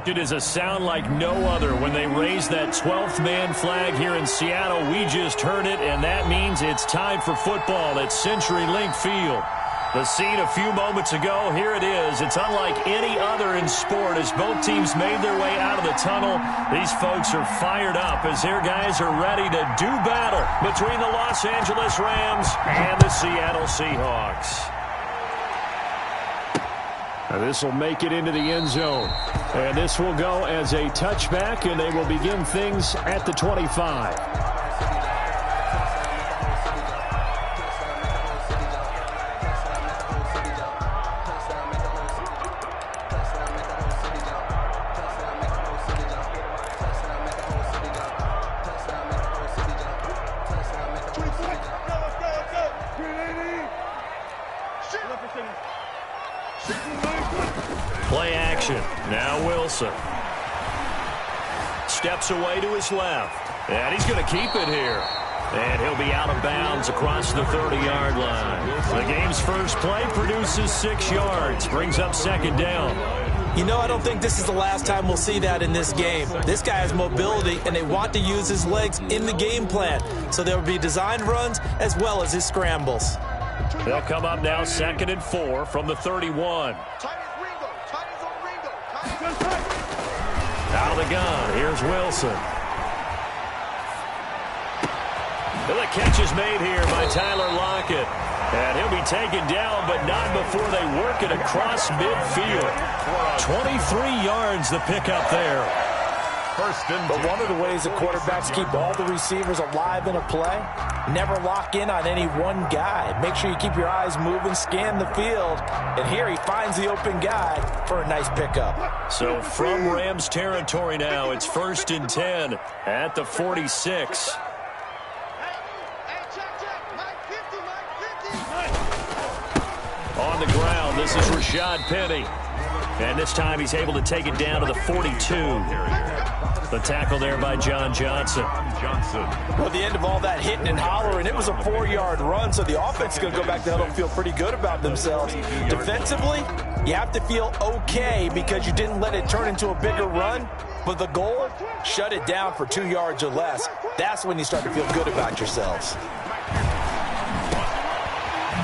It is a sound like no other when they raise that 12th man flag here in Seattle. We just heard it, and that means it's time for football at CenturyLink Field. The scene a few moments ago, here it is. It's unlike any other in sport as both teams made their way out of the tunnel. These folks are fired up as their guys are ready to do battle between the Los Angeles Rams and the Seattle Seahawks. This will make it into the end zone. And this will go as a touchback, and they will begin things at the 25. Play action. Now Wilson. Steps away to his left. And he's going to keep it here. And he'll be out of bounds across the 30-yard line. The game's first play produces 6 yards. Brings up second down. You know, I don't think this is the last time we'll see that in this game. This guy has mobility, and they want to use his legs in the game plan. So there will be designed runs as well as his scrambles. They'll come up now 2nd and 4 from the 31. Out of the gun, here's Wilson. The catch is made here by Tyler Lockett. And he'll be taken down, but not before they work it across midfield. 23 yards the pickup there. But one of the ways the quarterbacks keep all the receivers alive in a play, never lock in on any one guy. Make sure you keep your eyes moving, scan the field, and here he finds the open guy for a nice pickup. So from Rams territory now, it's 1st and 10 at the 46. On the ground, this is Rashad Penny. And this time he's able to take it down to the 42. The tackle there by John Johnson. Well, at the end of all that hitting and hollering, it was a 4-yard run, so the offense is going to go back to huddle and feel pretty good about themselves. Defensively, you have to feel okay because you didn't let it turn into a bigger run. But the goal, shut it down for 2 yards or less. That's when you start to feel good about yourselves.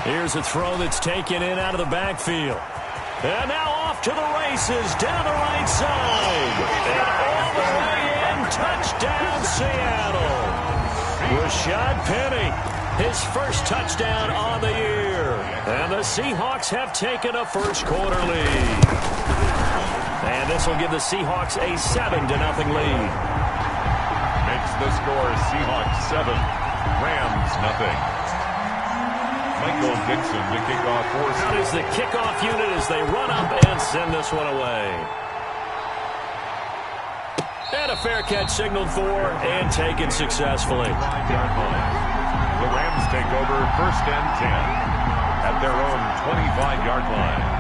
Here's a throw that's taken in out of the backfield. And now off to the races down the right side. And all the way in, touchdown Seattle. Rashad Penny, his first touchdown on the year. And the Seahawks have taken a first-quarter lead. And this will give the Seahawks a 7-0 lead. Makes the score Seahawks 7, Rams 0. Michael Dixon, the kickoff force. Out is the kickoff unit as they run up and send this one away. And a fair catch signaled for and taken successfully. The Rams take over 1st and 10 at their own 25-yard line.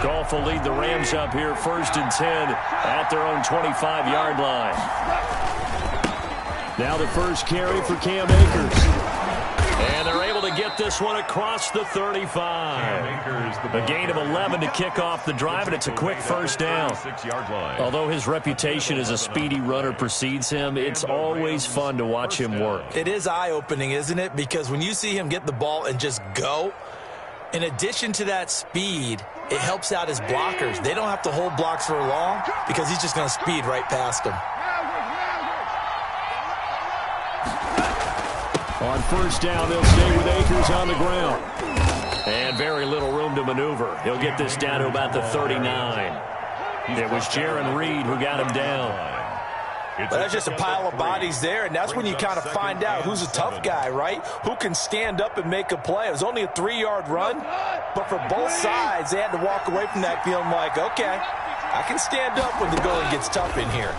Goff will lead the Rams up here 1st and 10 at their own 25-yard line. Now the first carry for Cam Akers. And they're able to get this one across the 35. A gain of 11 to kick off the drive, and it's a quick first down. Although his reputation as a speedy runner precedes him, it's always fun to watch him work. It is eye-opening, isn't it? Because when you see him get the ball and just go, in addition to that speed, it helps out his blockers. They don't have to hold blocks for long because he's just going to speed right past them. On first down, they'll stay with Akers on the ground. And very little room to maneuver. He'll get this down to about the 39. It was Jaron Reed who got him down. But that's just a pile of bodies there, and that's when you kind of find out who's a tough guy, right? Who can stand up and make a play. It was only a 3-yard run, but for both sides, they had to walk away from that feeling like, okay, I can stand up when the going gets tough in here.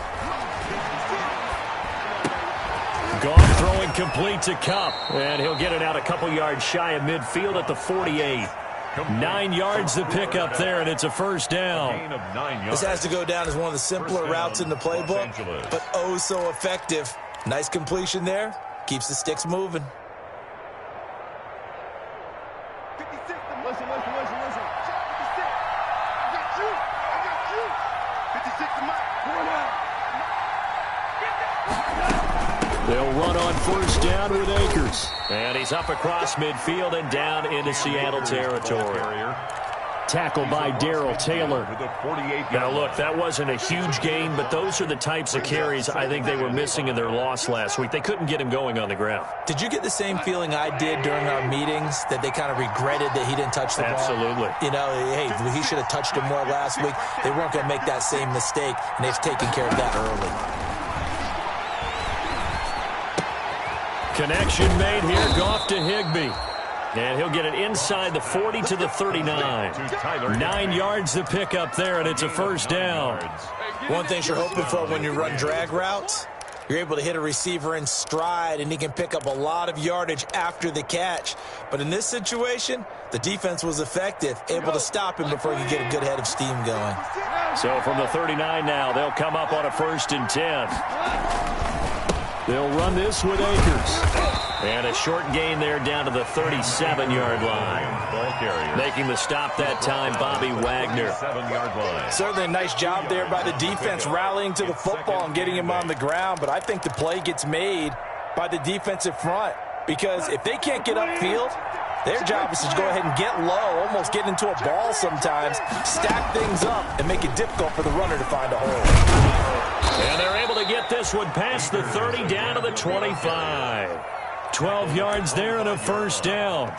Goff throwing complete to Kupp, and he'll get it out a couple yards shy of midfield at the 48. 9 yards to pick up there, and it's a first down. This has to go down as one of the simpler routes in the playbook, but oh so effective. Nice completion there. Keeps the sticks moving. down with Akers. And he's up across midfield and down into Seattle territory. Tackled by Darrell Taylor. Now, look, that wasn't a huge gain, but those are the types of carries I think they were missing in their loss last week. They couldn't get him going on the ground. Did you get the same feeling I did during our meetings, that they kind of regretted that he didn't touch the ball? Absolutely. You know, hey, he should have touched him more last week. They weren't going to make that same mistake, and they've taken care of that early. Connection made here. Goff to Higbee. And he'll get it inside the 40 to the 39. 9 yards to pick up there, and it's a first down. One thing you're hoping for when you run drag routes, you're able to hit a receiver in stride, and he can pick up a lot of yardage after the catch. But in this situation, the defense was effective, able to stop him before he could get a good head of steam going. So from the 39 now, they'll come up on a 1st and 10. They'll run this with Akers. And a short gain there down to the 37-yard line. Making the stop that time, Bobby Wagner. Certainly a nice job there by the defense, rallying to the football and getting him on the ground. But I think the play gets made by the defensive front, because if they can't get upfield, their job is to go ahead and get low, almost get into a ball sometimes, stack things up, and make it difficult for the runner to find a hole. And they're able to get this one past the 30 down to the 25. 12 yards there and a first down.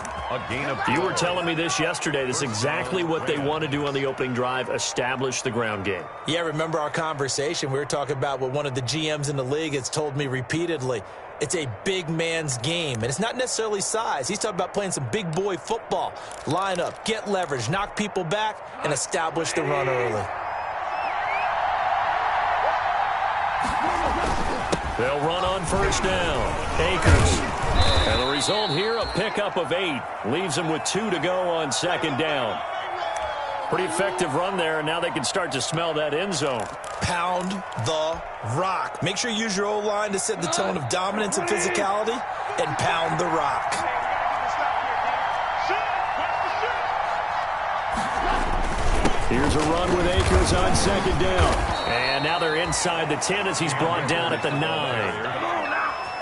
You were telling me this yesterday. This is exactly what they want to do on the opening drive, establish the ground game. Yeah, remember our conversation? We were talking about what one of the GMs in the league has told me repeatedly. It's a big man's game, and it's not necessarily size. He's talking about playing some big boy football. Line up, get leverage, knock people back, and establish the run early. They'll run on first down. Akers. And the result here, a pickup of 8. Leaves them with 2 to go on 2nd down. Pretty effective run there, and now they can start to smell that end zone. Pound the rock. Make sure you use your O-line to set the tone of dominance and physicality, and pound the rock. Here's a run with Akers on 2nd down. And now they're inside the 10 as he's brought down at the 9.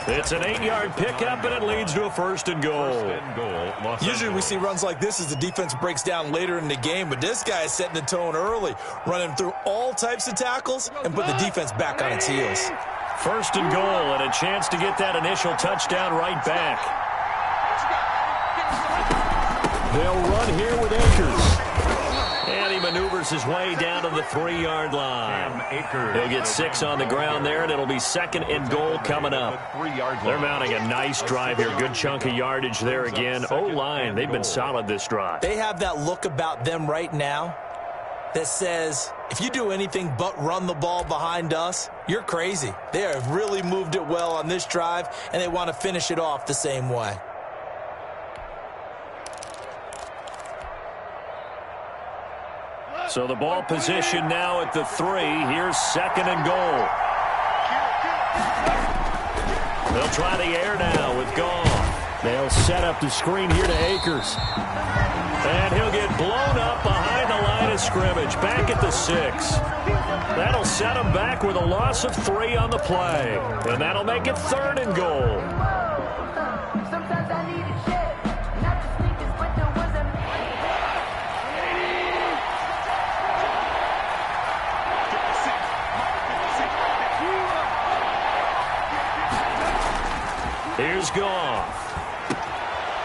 It's an 8-yard pickup, and it leads to a 1st and goal. Usually we see runs like this as the defense breaks down later in the game, but this guy is setting the tone early, running through all types of tackles and put the defense back on its heels. 1st and goal, and a chance to get that initial touchdown right back. They'll run here with Akers. And he maneuvers his way down to the 3-yard line. He'll get 6 on the ground there, and it'll be 2nd and goal coming up. They're mounting a nice drive here. Good chunk of yardage there again. O-line, they've been solid this drive. They have that look about them right now that says, if you do anything but run the ball behind us, you're crazy. They have really moved it well on this drive, and they want to finish it off the same way. So the ball position now at the 3. Here's 2nd and goal. They'll try the air now with Goff. They'll set up the screen here to Akers. And he'll get blown up behind the line of scrimmage, back at the 6. That'll set him back with a loss of 3 on the play. And that'll make it 3rd and goal. Here's Goff.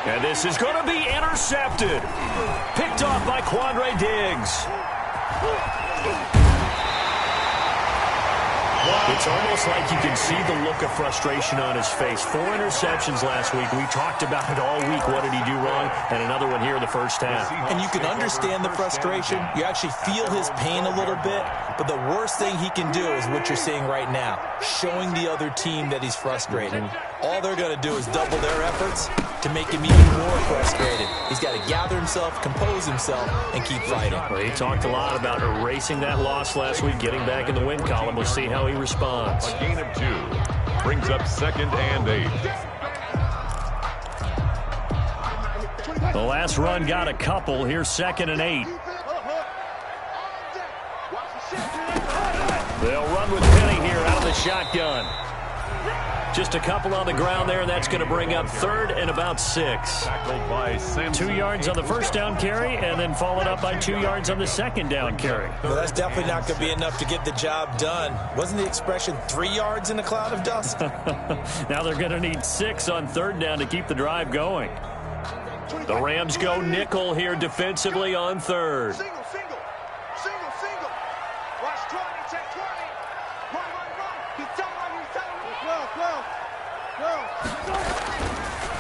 And this is going to be intercepted. Picked off by Quandre Diggs. It's almost like you can see the look of frustration on his face. 4 interceptions last week. We talked about it all week. What did he do wrong? And another one here in the first half. And you can understand the frustration. You actually feel his pain a little bit. But the worst thing he can do is what you're seeing right now, showing the other team that he's frustrated. All they're going to do is double their efforts to make him even more frustrated. He's got to gather himself, compose himself, and keep fighting. Well, he talked a lot about erasing that loss last week, getting back in the win column. We'll see how he responds. A gain of 2 brings up 2nd and 8. The last run got a couple. Here's 2nd and 8. They'll run with Penny here out of the shotgun. Just a couple on the ground there, and that's going to bring up 3rd and about 6. 2 yards on the first down carry, and then followed up by 2 yards on the second down carry. Well, that's definitely not going to be enough to get the job done. Wasn't the expression 3 yards in a cloud of dust? Now they're going to need 6 on 3rd down to keep the drive going. The Rams go nickel here defensively on 3rd. Single. Watch 20, check 20. Run. He's telling you.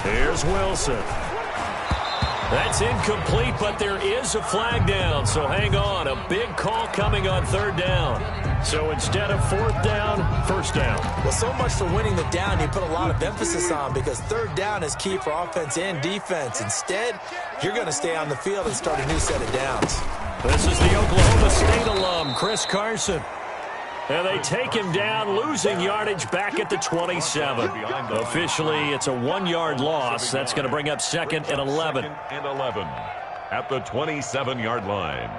Here's Wilson. That's incomplete, but there is a flag down, so hang on. A big call coming on 3rd down. So instead of 4th down, 1st down. Well, so much for winning the down you put a lot of emphasis on, because 3rd down is key for offense and defense. Instead, you're going to stay on the field and start a new set of downs. This is the Oklahoma State alum, Chris Carson. And they take him down, losing yardage back at the 27. Officially, it's a 1-yard loss. That's going to bring up 2nd and 11. 2nd and 11 at the 27-yard line.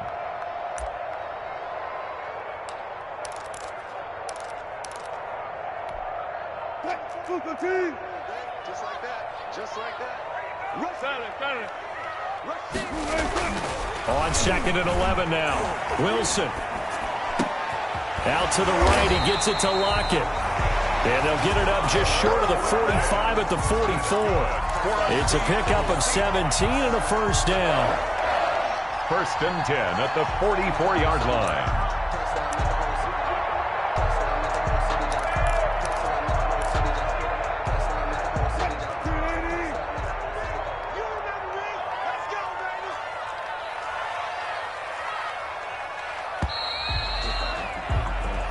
Just like that. On 2nd and 11 now. Wilson. Out to the right, he gets it to Lockett. And they'll get it up just short of the 45 at the 44. It's a pickup of 17 and a 1st down. 1st and 10 at the 44-yard line.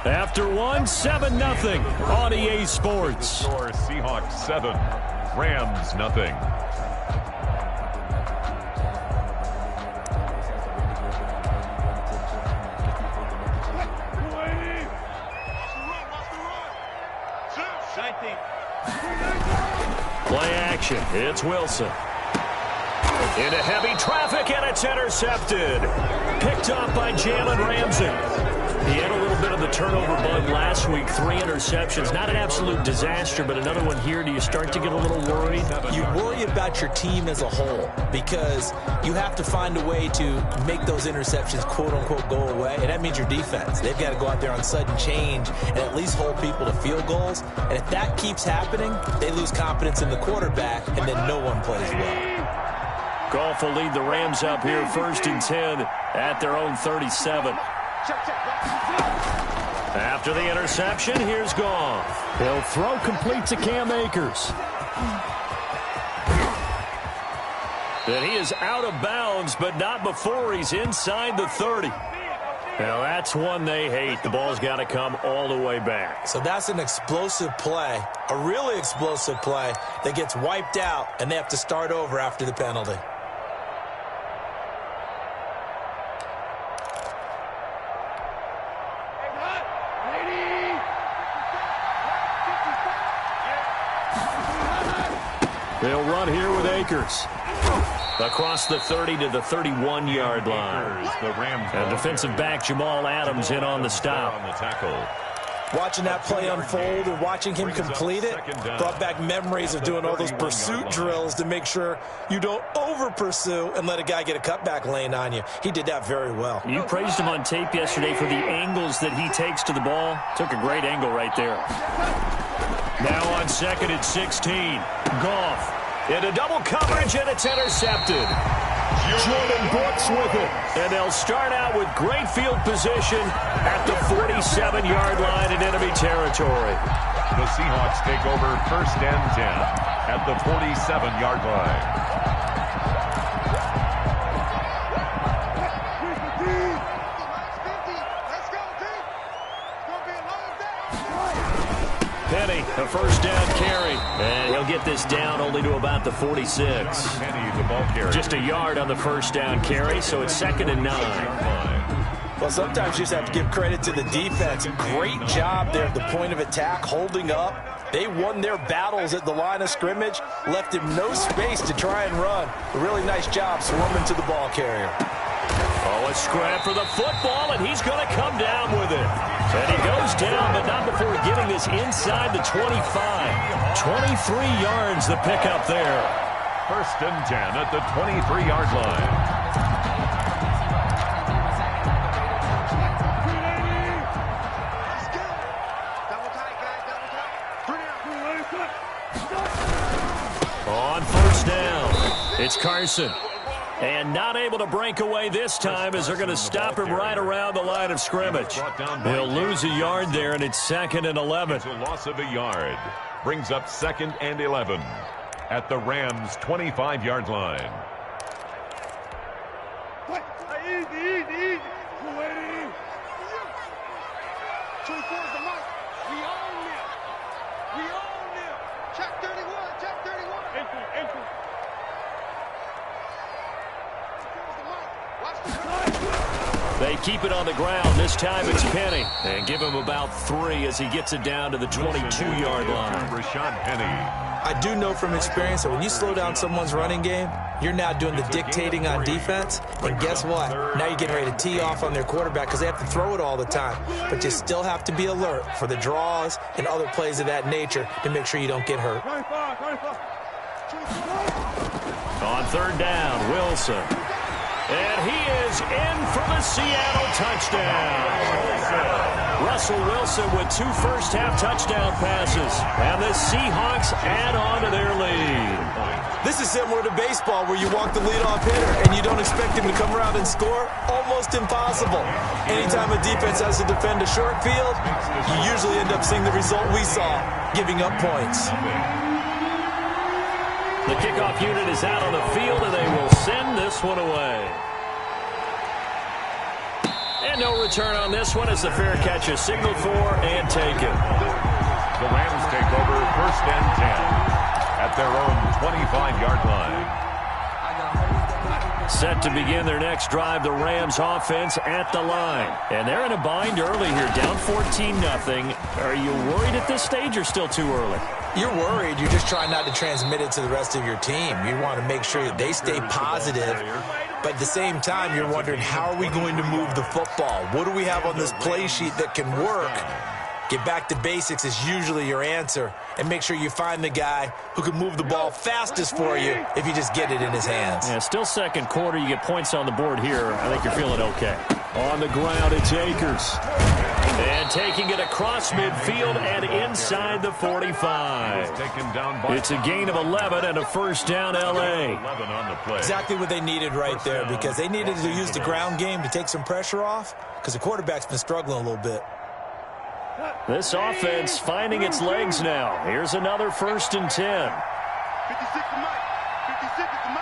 After one, 7-0 on EA Sports. Score Seahawks 7, Rams 0. Play action. It's Wilson. Into heavy traffic, and it's intercepted. Picked up by Jalen Ramsey. He had a little bit of the turnover bug last week, 3 interceptions. Not an absolute disaster, but another one here. Do you start to get a little worried? You worry about your team as a whole, because you have to find a way to make those interceptions, quote-unquote, go away, and that means your defense. They've got to go out there on sudden change and at least hold people to field goals, and if that keeps happening, they lose confidence in the quarterback, and then no one plays well. Goff will lead the Rams up here 1st and 10 at their own 37. After the interception, here's Goff. He'll throw complete to Cam Akers. And he is out of bounds, but not before he's inside the 30. Now, that's one they hate. The ball's got to come all the way back. So that's an explosive play, a really explosive play that gets wiped out, and they have to start over after the penalty. They'll run here with Akers. Across the 30 to the 31-yard line. And defensive back Jamal Adams in on the stop. Watching that play unfold and watching him complete it brought back memories of doing all those pursuit drills to make sure you don't over-pursue and let a guy get a cutback lane on you. He did that very well. You praised him on tape yesterday for the angles that he takes to the ball. Took a great angle right there. Now on 2nd and 16. Goff into double coverage, and it's intercepted. Jordan Brooks with it. And they'll start out with great field position at the 47-yard line in enemy territory. The Seahawks take over 1st and 10 at the 47-yard line. Penny, a 1st down carry. And he'll get this down only to about the 46. Penny, the ball carrier. Just a yard on the 1st down carry, so it's 2nd and 9. Well, sometimes you just have to give credit to the defense. Great job there at the point of attack, holding up. They won their battles at the line of scrimmage, left him no space to try and run. A really nice job swarming to the ball carrier. Oh, a scrap for the football, and he's going to come down with it. And he goes down, but not before getting this inside the 25. 23 yards the pickup there. 1st and 10 at the 23-yard line. On 1st down, it's Carson. And not able to break away this time as they're going to stop him right around the line of scrimmage. He'll lose a yard there, and it's 2nd and 11. It's a loss of a yard. Brings up 2nd and 11 at the Rams' 25-yard line. Easy. 24 is the mark. We own them. Check 31. Entry. They keep it on the ground. This time it's Penny. And give him about 3 as he gets it down to the 22-yard line. Rashad Penny. I do know from experience that when you slow down someone's running game, you're now doing the dictating on defense. And guess what? Now you're getting ready to tee off on their quarterback because they have to throw it all the time. But you still have to be alert for the draws and other plays of that nature to make sure you don't get hurt. On 3rd down, Wilson. And he is in for the Seattle touchdown. Russell Wilson with 2 first-half touchdown passes. And the Seahawks add on to their lead. This is similar to baseball where you walk the leadoff hitter and you don't expect him to come around and score. Almost impossible. Anytime a defense has to defend a short field, you usually end up seeing the result we saw, giving up points. The kickoff unit is out on the field, and they will send this one away. And no return on this one as the fair catch is signaled for and taken. The Rams take over 1st and 10 at their own 25-yard line. Set to begin their next drive, the Rams offense at the line. And they're in a bind early here, down 14-0. Are you worried at this stage or still too early? You're worried. You're just trying not to transmit it to the rest of your team. You want to make sure that they stay positive. But at the same time, you're wondering, how are we going to move the football? What do we have on this play sheet that can work? Get back to basics is usually your answer. And make sure you find the guy who can move the ball fastest for you if you just get it in his hands. Yeah, still 2nd quarter. You get points on the board here. I think you're feeling okay. On the ground, it's Akers. And taking it across midfield and inside the 45. It's a gain of 11 and a 1st down, L.A. Exactly what they needed right there, because they needed to use the ground game to take some pressure off because the quarterback's been struggling a little bit. This offense finding its legs now. Here's another 1st and 10. 56 to Mike. 56 to Mike.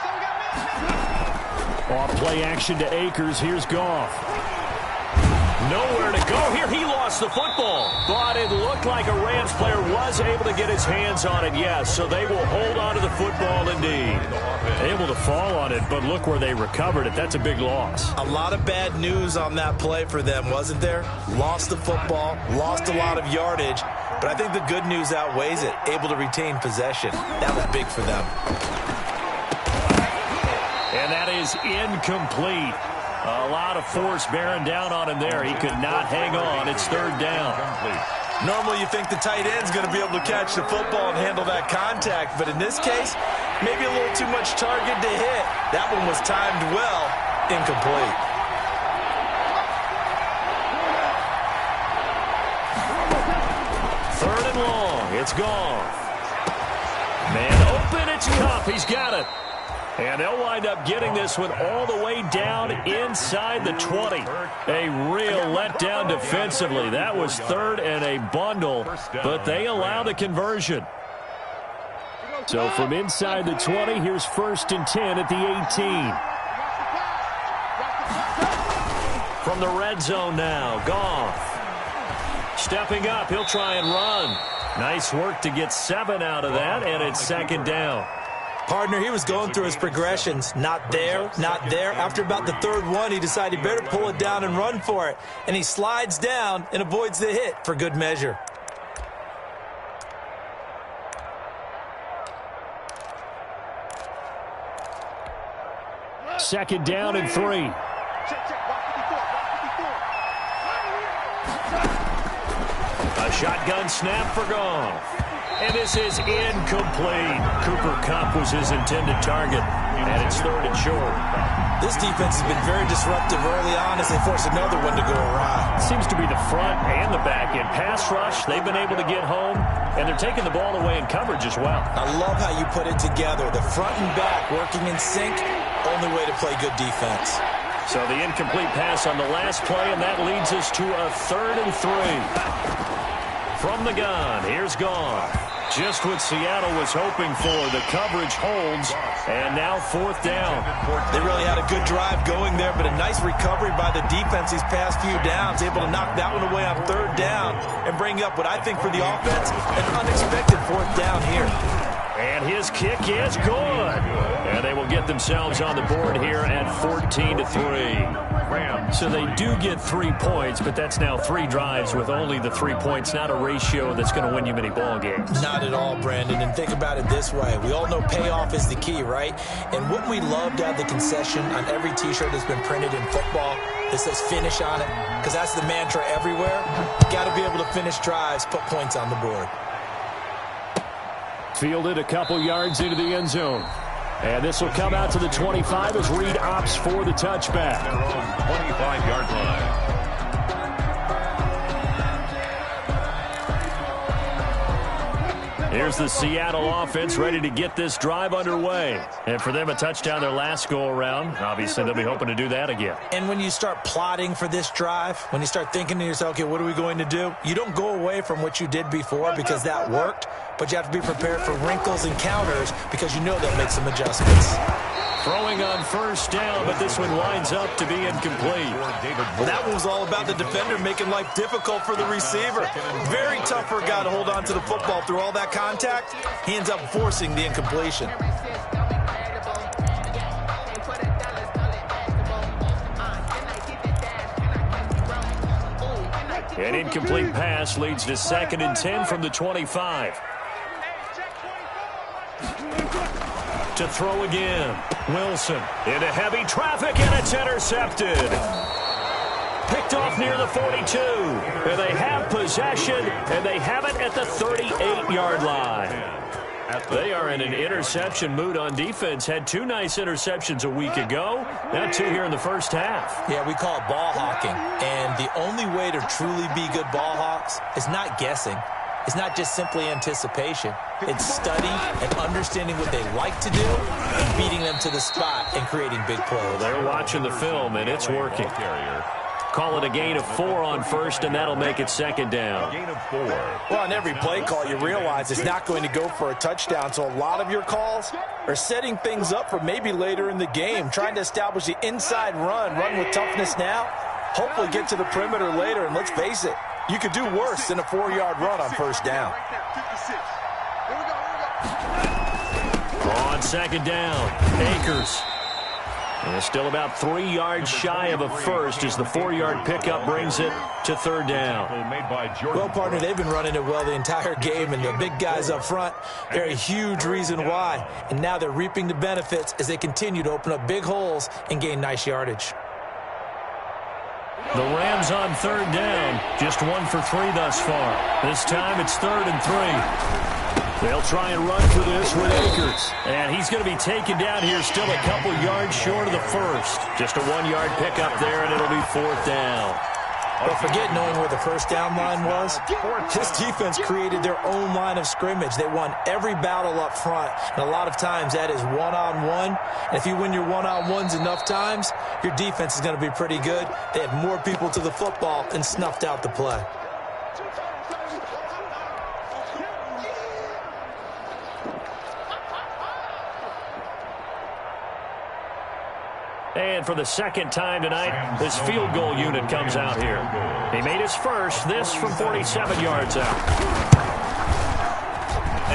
Someone got me. Off play action to Akers. Here's Goff. Nowhere to go here. He lost the football. But it looked like a Rams player was able to get his hands on it, yes. So they will hold on to the football indeed. Able to fall on it, but look where they recovered it. That's a big loss. A lot of bad news on that play for them, wasn't there? Lost the football, lost a lot of yardage. But I think the good news outweighs it. Able to retain possession. That was big for them. And that is incomplete. A lot of force bearing down on him there. He could not hang on. It's 3rd down. Normally you think the tight end's going to be able to catch the football and handle that contact, but in this case, maybe a little too much target to hit. That one was timed well, incomplete. Third and long. It's gone. Man open. It's Kupp. He's got it. And they'll wind up getting this one all the way down inside the 20. A real letdown defensively. That was 3rd and a bundle, but they allow the conversion. So from inside the 20, here's 1st and 10 at the 18. From the red zone now, Goff. Stepping up, he'll try and run. Nice work to get 7 out of that, and it's 2nd down. Partner, he was going through his progressions. Not there, not there. After about the 3rd one, he decided he better pull it down and run for it. And he slides down and avoids the hit for good measure. second down and 3. A shotgun snap for Goff. And this is incomplete. Cooper Kupp was his intended target, and it's 3rd and short. This defense has been very disruptive early on as they force another one to go awry. Seems to be the front and the back end. Pass rush, they've been able to get home, and they're taking the ball away in coverage as well. I love how you put it together. The front and back working in sync, only way to play good defense. So the incomplete pass on the last play, and that leads us to a 3rd and 3. From the gun, here's Goff. Just what Seattle was hoping for. The coverage holds, and now 4th down. They really had a good drive going there, but a nice recovery by the defense these past few downs, able to knock that one away on 3rd down and bring up what I think for the offense, an unexpected 4th down here. And his kick is good. And they will get themselves on the board here at 14-3. So they do get 3 points, but that's now 3 drives with only the 3 points, not a ratio that's going to win you many ball games. Not at all, Brandon. And think about it this way. We all know payoff is the key, right? And wouldn't we love to have the concession on every T-shirt that's been printed in football that says finish on it? Because that's the mantra everywhere. You got to be able to finish drives, put points on the board. Fielded a couple yards into the end zone. And this will come out to the 25 as Reed opts for the touchback. 25-yard line. Here's the Seattle offense ready to get this drive underway. And for them, a touchdown their last go-around. Obviously, they'll be hoping to do that again. And when you start plotting for this drive, when you start thinking to yourself, okay, what are we going to do? You don't go away from what you did before because that worked, but you have to be prepared for wrinkles and counters because you know they'll make some adjustments. Throwing on 1st down, but this one winds up to be incomplete. Well, that one was all about the defender making life difficult for the receiver. Very tough for a guy to hold on to the football through all that contact. He ends up forcing the incompletion. An incomplete pass leads to 2nd and 10 from the 25. To throw again. Wilson into heavy traffic, and it's intercepted. Picked off near the 42. And they have possession, and they have it at the 38-yard line. They are in an interception mood on defense. Had 2 nice interceptions a week ago. Now 2 here in the first half. Yeah, we call it ball hawking. And the only way to truly be good ball hawks is not guessing. It's not just simply anticipation. It's study and understanding what they like to do and beating them to the spot and creating big plays. They're watching the film, and it's working. Call it a gain of 4 on 1st, and that'll make it 2nd down. Gain of 4. Well, on every play call, you realize it's not going to go for a touchdown, so a lot of your calls are setting things up for maybe later in the game, trying to establish the inside run with toughness now, hopefully get to the perimeter later, and let's face it, you could do worse than a 4-yard run on 1st down. On 2nd down, Akers. And it's still about 3 yards shy of a first as the 4-yard pickup brings it to 3rd down. Well, partner, they've been running it well the entire game, and the big guys up front, they're a huge reason why. And now they're reaping the benefits as they continue to open up big holes and gain nice yardage. The Rams on 3rd down, just 1 for 3 thus far. This time it's 3rd and 3. They'll try and run for this with Akers. And he's going to be taken down here still a couple yards short of the first. Just a 1-yard pickup there, and it'll be 4th down. But forget knowing where the first down line was. This defense created their own line of scrimmage. They won every battle up front. And a lot of times that is one-on-one. And if you win your one-on-ones enough times, your defense is going to be pretty good. They had more people to the football and snuffed out the play. And for the 2nd time tonight, this field goal unit comes out here. He made his first, this from 47 yards out.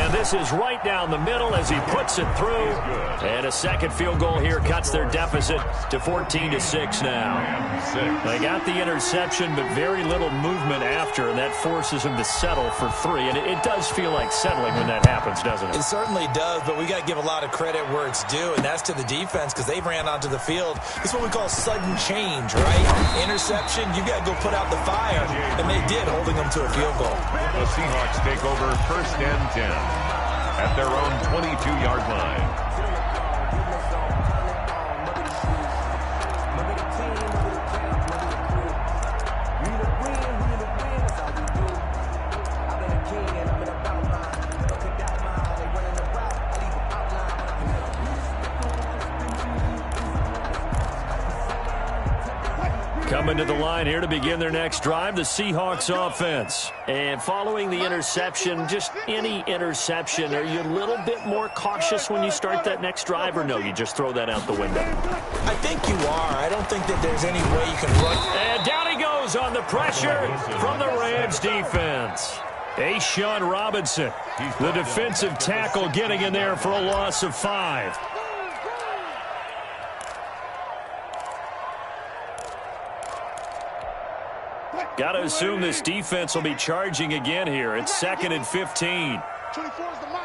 And this is right down the middle as he puts it through. And a second field goal here cuts their deficit to 14-6 now. They got the interception, but very little movement after, and that forces them to settle for 3. And it does feel like settling when that happens, doesn't it? It certainly does, but we got to give a lot of credit where it's due, and that's to the defense because they ran onto the field. It's what we call sudden change, right? Interception, you got to go put out the fire, and they did, holding them to a field goal. The Seahawks take over 1st and 10 at their own 22-yard line. Coming to the line here to begin their next drive, the Seahawks offense. And following the interception, just any interception, are you a little bit more cautious when you start that next drive, or no, you just throw that out the window? I think you are. I don't think that there's any way you can run. And down he goes on the pressure from the Rams defense. A'Shawn Robinson, the defensive tackle, getting in there for a loss of 5. Got to assume this defense will be charging again here. It's 2nd and 15. 24 is the mic.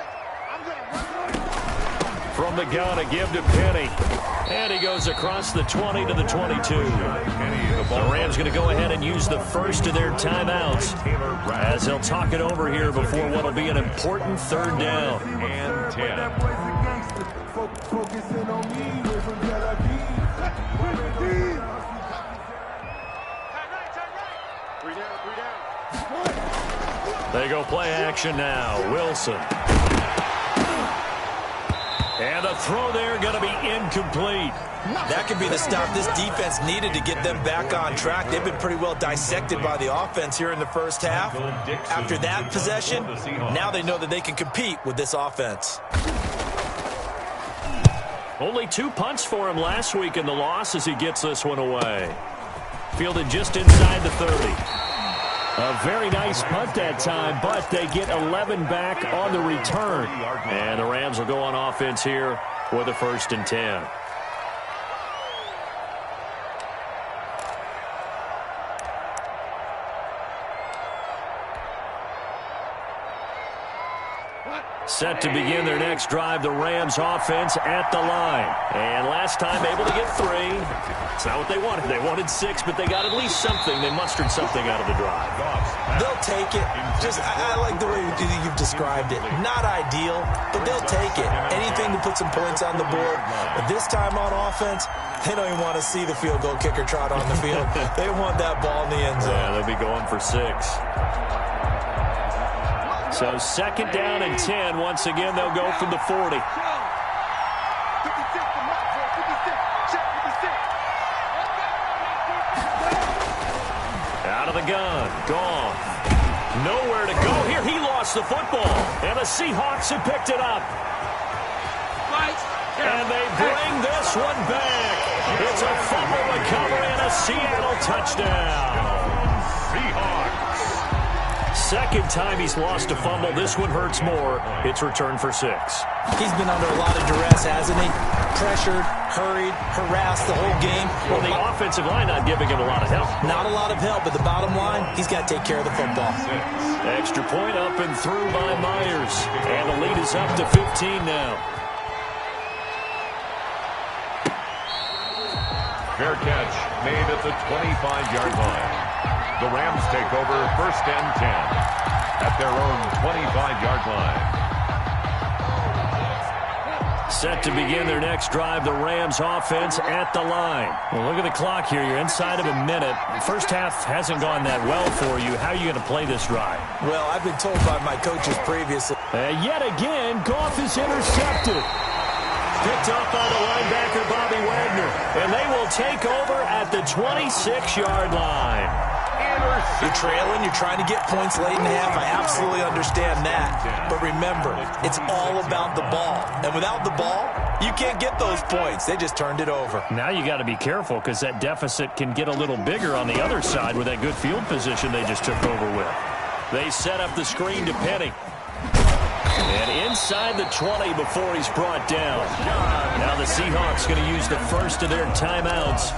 I'm going to run. From the gun, a give to Penny. And he goes across the 20 to the 22. The Rams going to go ahead and use the first of their timeouts as they'll talk it over here before what will be an important 3rd down. And 10. Focusing on me, we're from Tel Aviv. They go play action now. Wilson. And the throw there going to be incomplete. That could be the stop this defense needed to get them back on track. They've been pretty well dissected by the offense here in the first half. After that possession, now they know that they can compete with this offense. Only 2 punts for him last week in the loss as he gets this one away. Fielded just inside the 30. A very nice punt that time, but they get 11 back on the return. And the Rams will go on offense here with a 1st and 10. Set to begin their next drive, the Rams offense at the line. And last time able to get 3. It's not what they wanted. They wanted 6, but they got at least something. They mustered something out of the drive. They'll take it. I like the way you've described it. Not ideal, but they'll take it. Anything to put some points on the board. But this time on offense, they don't even want to see the field goal kicker trot on the field. They want that ball in the end zone. Yeah, they'll be going for 6. So 2nd down and 10. Once again, they'll go from the 40. Out of the gun. Gone. Nowhere to go here. He lost the football. And the Seahawks have picked it up. And they bring this one back. It's a fumble recovery and a Seattle touchdown. Seahawks. 2nd time he's lost a fumble. This one hurts more. It's returned for 6. He's been under a lot of duress, hasn't he? Pressured, hurried, harassed the whole game. Well, the offensive line not giving him a lot of help. Not a lot of help, but the bottom line, he's got to take care of the football. Extra point up and through by Myers. And the lead is up to 15 now. Fair catch made at the 25-yard line. The Rams take over 1st and 10 at their own 25-yard line. Set to begin their next drive, the Rams offense at the line. Well, look at the clock here. You're inside of a minute. The first half hasn't gone that well for you. How are you going to play this drive? Well, I've been told by my coaches previously. Yet again, Goff is intercepted. Picked up by the linebacker, Bobby Wagner. And they will take over at the 26-yard line. You're trailing, you're trying to get points late in the half. I absolutely understand that. But remember, it's all about the ball. And without the ball, you can't get those points. They just turned it over. Now you got to be careful because that deficit can get a little bigger on the other side with that good field position they just took over with. They set up the screen to Penny. And inside the 20 before he's brought down. Now the Seahawks going to use the first of their timeouts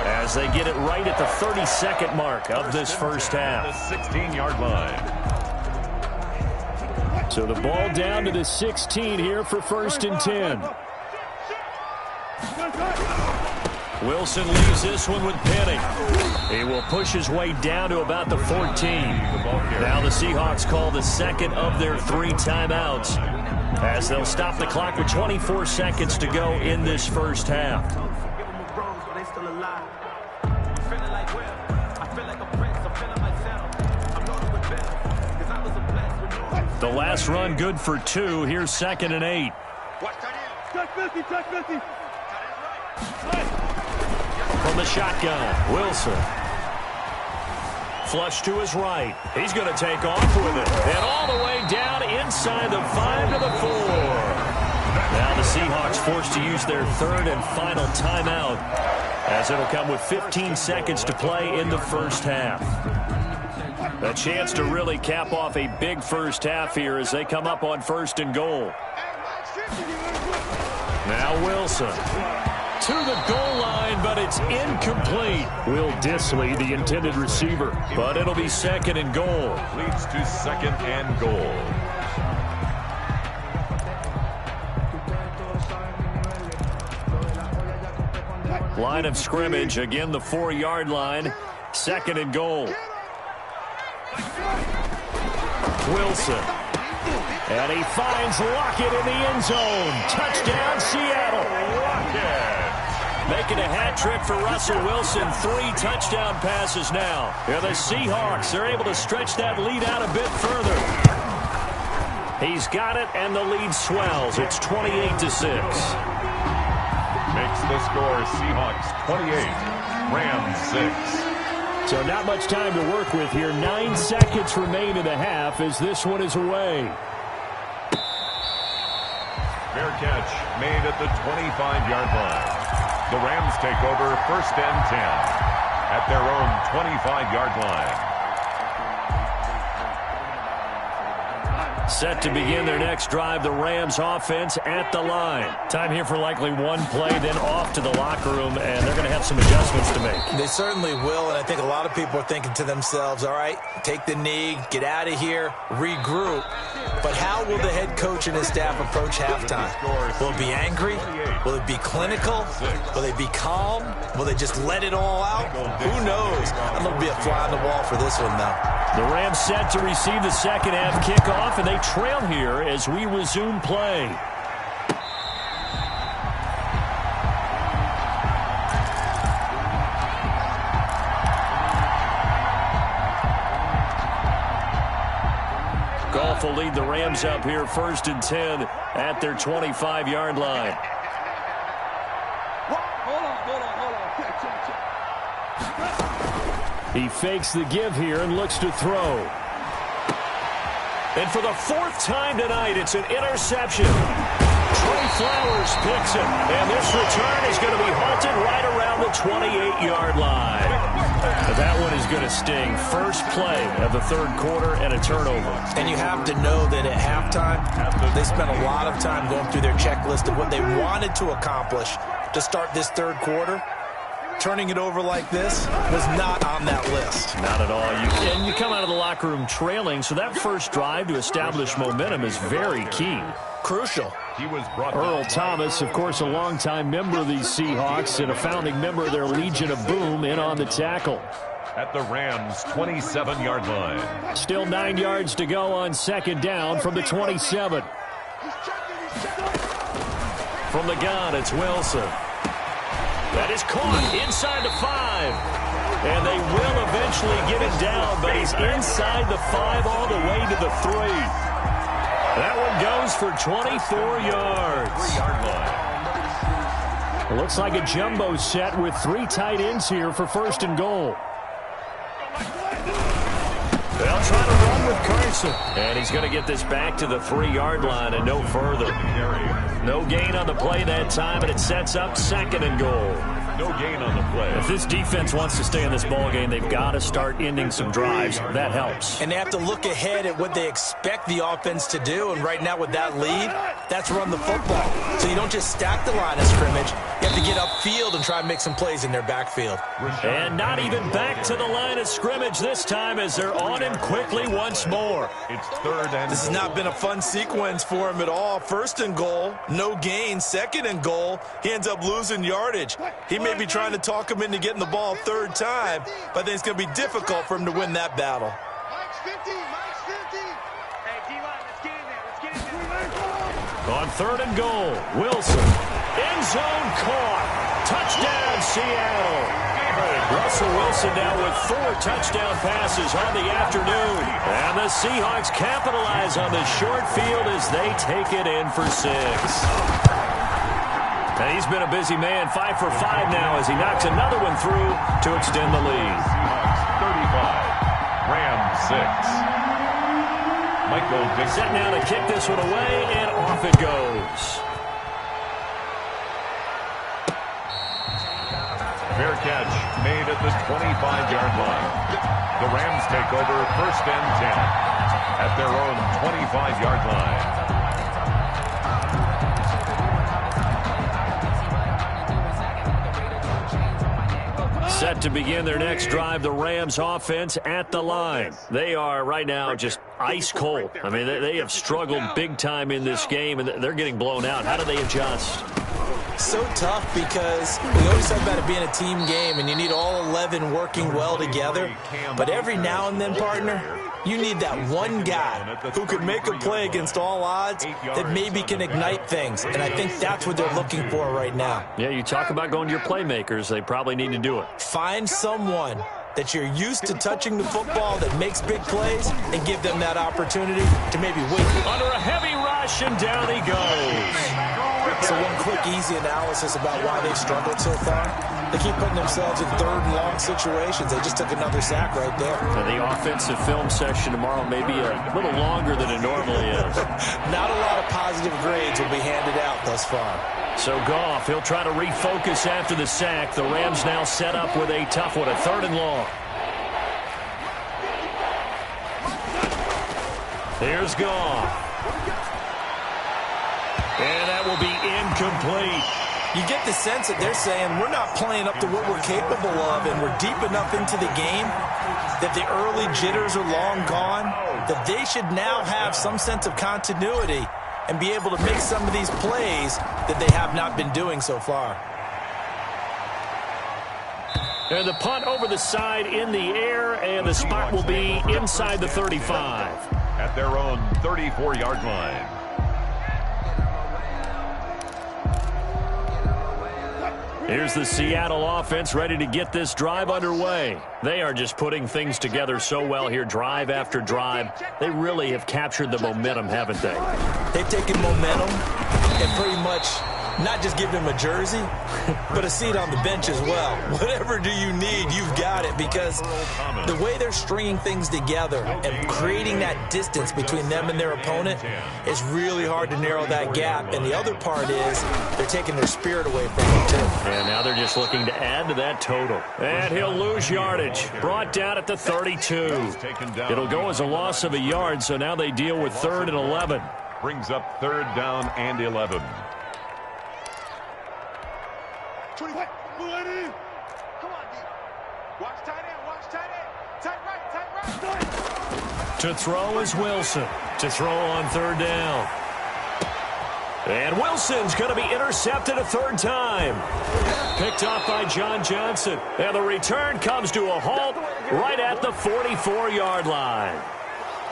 as they get it right at the 32nd mark of this first half. The 16-yard line. So the ball down to the 16 here for 1st and 10. Wilson leaves this one with Penny. He will push his way down to about the 14. Now the Seahawks call the second of their 3 timeouts as they'll stop the clock with 24 seconds to go in this first half. The last run good for 2. Here's 2nd and 8. From the shotgun, Wilson. Flush to his right. He's going to take off with it. And all the way down inside the 5 to the 4. Now the Seahawks forced to use their 3rd and final timeout as it'll come with 15 seconds to play in the first half. A chance to really cap off a big first half here as they come up on 1st and goal. Now Wilson to the goal line, but it's incomplete. Will Disley, the intended receiver, but it'll be 2nd and goal. Leads to 2nd and goal. Line of scrimmage, again the 4-yard line. 2nd and goal. Wilson. And he finds Lockett in the end zone. Touchdown, Seattle. Lockett. Making a hat trick for Russell Wilson. 3 touchdown passes now. And the Seahawks are able to stretch that lead out a bit further. He's got it, and the lead swells. It's 28-6. Makes the score Seahawks 28, Rams 6. So not much time to work with here. 9 seconds remain in the half as this one is away. Fair catch made at the 25-yard line. The Rams take over 1st and 10 at their own 25-yard line. Set to begin their next drive, the Rams offense at the line. Time here for likely one play, then off to the locker room, and they're going to have some adjustments to make. They certainly will, and I think a lot of people are thinking to themselves, all right, take the knee, get out of here, regroup. But how will the head coach and his staff approach halftime? Will it be angry? Will it be clinical? Will they be calm? Will they just let it all out? Who knows? I'm going to be a fly on the wall for this one, though. The Rams set to receive the second half kickoff, and they trail here as we resume play. Goff will lead the Rams up here 1st and 10 at their 25-yard line. He fakes the give here and looks to throw. And for the 4th time tonight, it's an interception. Trey Flowers picks it, and this return is going to be halted right around the 28-yard line. That one is going to sting. First play of the 3rd quarter and a turnover. And you have to know that at halftime, they spent a lot of time going through their checklist of what they wanted to accomplish to start this 3rd quarter. Turning it over like this was not on that list. Not at all. And you come out of the locker room trailing, so that first drive to establish momentum is very key. Crucial. Earl Thomas, of course, a longtime member of these Seahawks and a founding member of their Legion of Boom, in on the tackle. At the Rams' 27-yard line. Still 9 yards to go on 2nd down from the 27. From the gun, it's Wilson. That is caught inside the 5. And they will eventually get him down, but he's inside the 5 all the way to the 3. That one goes for 24 yards. 3-yard line. It looks like a jumbo set with 3 tight ends here for 1st and goal. They'll try to run with Carson. And he's going to get this back to the 3-yard line and no further. No gain on the play that time, and it sets up 2nd and goal. No gain on the play. If this defense wants to stay in this ball game, they've got to start ending some drives. That helps. And they have to look ahead at what they expect the offense to do. And right now with that lead, that's run the football. So you don't just stack the line of scrimmage. You have to get upfield and try and make some plays in their backfield. And not even back to the line of scrimmage this time as they're on him quickly once more. It's 3rd and This has not been a fun sequence for him at all. 1st and goal, no gain. 2nd and goal, he ends up losing yardage. He may be trying to talk him into getting the ball 3rd time, but I think it's going to be difficult for him to win that battle. Mike's 50. Mike's 50. Hey, D-line, let's get in there. Let's get in there. On 3rd and goal, Wilson. End zone caught. Touchdown, Seattle. Russell Wilson now with 4 touchdown passes on the afternoon. And the Seahawks capitalize on the short field as they take it in for 6. And he's been a busy man, 5 for 5 now as he knocks another one through to extend the lead. Seahawks 35, Rams 6. Michael Dixon. Set now to kick this one away, and off it goes. Fair catch made at the 25-yard line. The Rams take over 1st and 10 at their own 25-yard line. Set to begin their next drive, the Rams offense at the line. They are right now just ice cold. I mean, they have struggled big time in this game, and they're getting blown out. How do they adjust? So tough because we always talk about it being a team game and you need all 11 working well together. But every now and then, partner, you need that one guy who could make a play against all odds that maybe can ignite things. And I think that's what they're looking for right now. Yeah, you talk about going to your playmakers. They probably need to do it. Find someone that you're used to touching the football that makes big plays and give them that opportunity to maybe win. Under a heavy rush, and down he goes. So one quick, easy analysis about why they've struggled so far. They keep putting themselves in 3rd and long situations. They just took another sack right there. And the offensive film session tomorrow may be a little longer than it normally is. Not a lot of positive grades will be handed out thus far. So Goff, he'll try to refocus after the sack. The Rams now set up with a tough one, a 3rd and long. Here's Goff. And that will be incomplete. You get the sense that they're saying we're not playing up to what we're capable of, and we're deep enough into the game that the early jitters are long gone, that they should now have some sense of continuity and be able to make some of these plays that they have not been doing so far. And the punt over the side in the air, and the spot will be inside the 35. At their own 34-yard line. Here's the Seattle offense ready to get this drive underway. They are just putting things together so well here, drive after drive. They really have captured the momentum, haven't they? They've taken momentum and pretty much not just give him a jersey, but a seat on the bench as well. Whatever do you need, you've got it, because the way they're stringing things together and creating that distance between them and their opponent is really hard to narrow that gap. And the other part is they're taking their spirit away from them, too. And now they're just looking to add to that total. And he'll lose yardage. Brought down at the 32. It'll go as a loss of a yard, so now they deal with 3rd and 11. Brings up 3rd down and 11. 25. Move it in. Come on, D. Watch tight end. Watch tight end. Tight right. Tight right. To throw is Wilson. To throw on 3rd down. And Wilson's going to be intercepted a 3rd time. Picked off by John Johnson. And the return comes to a halt right at the 44-yard line.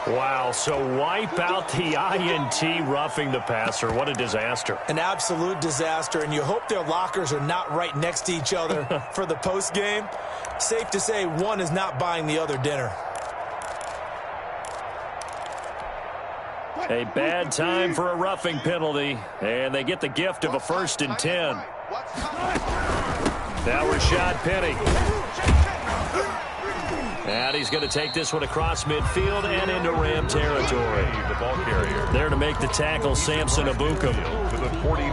Wow, so wipe out the INT roughing the passer. What a disaster. An absolute disaster, and you hope their lockers are not right next to each other for the post game. Safe to say one is not buying the other dinner. A bad time for a roughing penalty, and they get the gift of a 1st and 10. Now Rashad Penny. And he's going to take this one across midfield and into Ram territory. The ball carrier. There to make the tackle, Samson Abukum.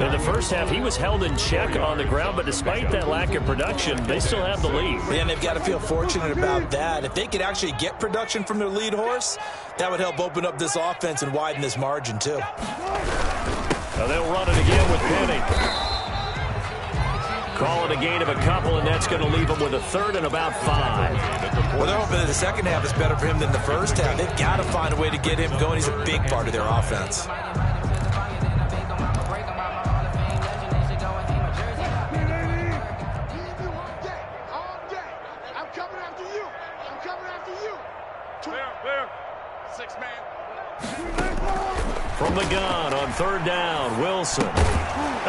In the first half, he was held in check on the ground, but despite that lack of production, they still have the lead. And they've got to feel fortunate about that. If they could actually get production from their lead horse, that would help open up this offense and widen this margin, too. Now they'll run it again with Penny. Call it a gain of a couple, and that's going to leave him with a third and about 5. Well, they're hoping that the second half is better for him than the first half. They've got to find a way to get him going. He's a big part of their offense. From the gun on third down, Wilson.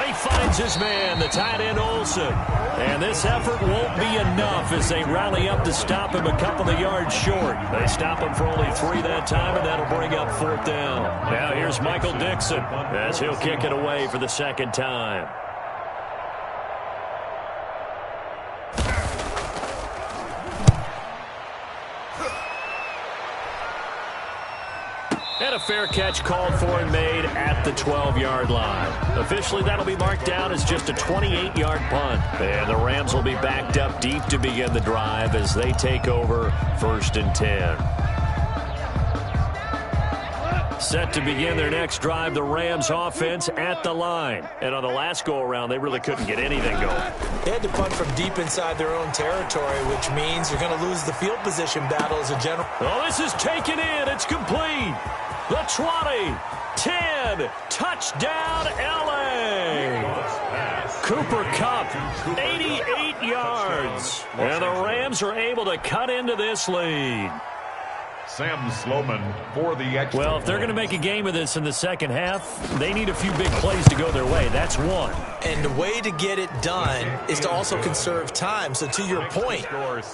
He finds his man, the tight end Olsen. And this effort won't be enough as they rally up to stop him a couple of yards short. They stop him for only 3 that time, and that'll bring up 4th down. Now here's Michael Dixon as he'll kick it away for the second time. And a fair catch called for and made at the 12-yard line. Officially, that'll be marked down as just a 28-yard punt. And the Rams will be backed up deep to begin the drive as they take over 1st and 10. Set to begin their next drive, the Rams offense at the line. And on the last go-around, they really couldn't get anything going. They had to punt from deep inside their own territory, which means you're going to lose the field position battle as a general. Oh, this is taken in. It's complete. The 20, 10, touchdown, L.A. Cooper Kupp, 88 yards. And the Rams are able to cut into this lead. Sam Sloman for the extra. Well, if they're going to make a game of this in the second half, they need a few big plays to go their way. That's one. And the way to get it done is to also conserve time. So to your point,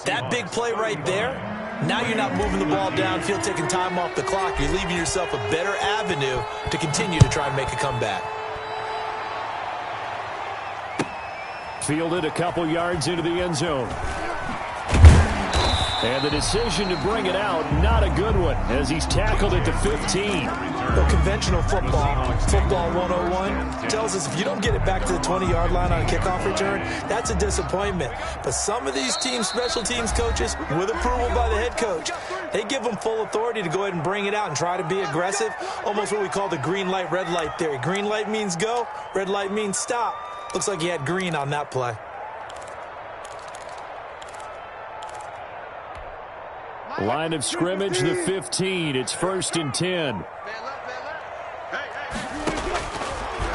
that big play right there, now you're not moving the ball downfield, taking time off the clock. You're leaving yourself a better avenue to continue to try and make a comeback. Fielded a couple yards into the end zone. And the decision to bring it out, not a good one, as he's tackled at the 15. Well, conventional football 101, tells us if you don't get it back to the 20-yard line on a kickoff return, that's a disappointment. But some of these teams, special teams coaches, with approval by the head coach, they give them full authority to go ahead and bring it out and try to be aggressive, almost what we call the green light, red light theory. Green light means go, red light means stop. Looks like he had green on that play. Line of scrimmage, the 15. It's 1st and 10.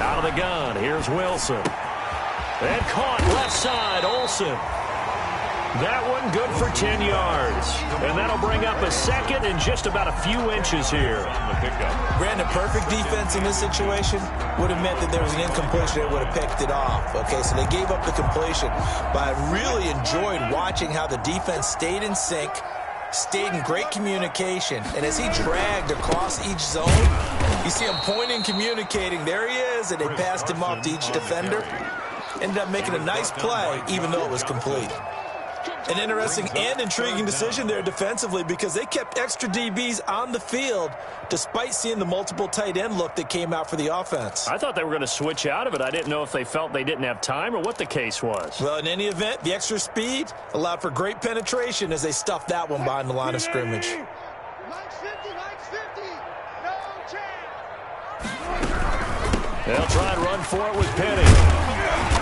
Out of the gun, here's Wilson. And caught left side, Olsen. That one good for 10 yards. And that'll bring up a second and just about a few inches here. Brandon, perfect defense in this situation would have meant that there was an incompletion that would have picked it off. Okay, so they gave up the completion. But I really enjoyed watching how the defense stayed in sync, stayed in great communication, and as he dragged across each zone, you see him pointing, communicating. There he is, and they passed him off to each defender. Ended up making a nice play, even though it was complete. An interesting and intriguing decision there defensively because they kept extra DBs on the field despite seeing the multiple tight end look that came out for the offense. I thought they were going to switch out of it. I didn't know if they felt they didn't have time or what the case was. Well, in any event, the extra speed allowed for great penetration as they stuffed that one behind the line of scrimmage. They'll try and run for it with Penny.